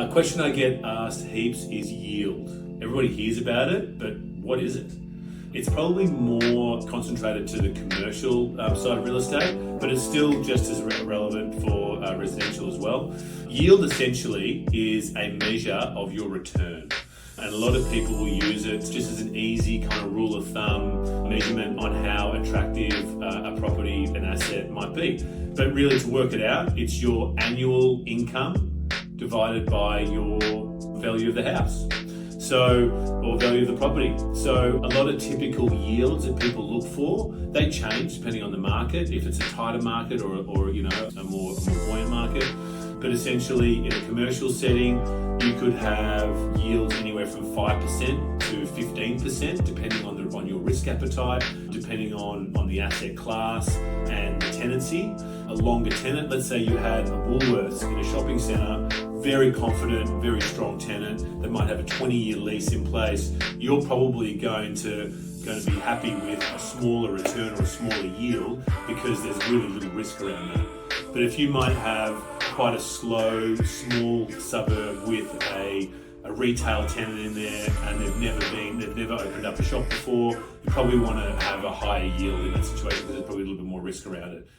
A question I get asked heaps is yield. Everybody hears about it, but what is it? It's probably more concentrated to the commercial side of real estate, but it's still just as relevant for residential as well. Yield essentially is a measure of your return. And a lot of people will use it just as an easy kind of rule of thumb measurement on how attractive a property, an asset might be. But really, to work it out, it's your annual income divided by your value of the house. Or value of the property. So a lot of typical yields that people look for, they change depending on the market, if it's a tighter market or a more buoyant market. But essentially, in a commercial setting, you could have yields anywhere from 5% to 15%, depending on your risk appetite, depending on the asset class and the tenancy. A longer tenant, let's say you had a Woolworths in a shopping centre, very confident, very strong tenant that might have a 20-year lease in place, you're probably going to be happy with a smaller return or a smaller yield because there's really little risk around that. But if you might have quite a slow, small suburb with a retail tenant in there and they've never opened up a shop before, you probably want to have a higher yield in that situation because there's probably a little bit more risk around it.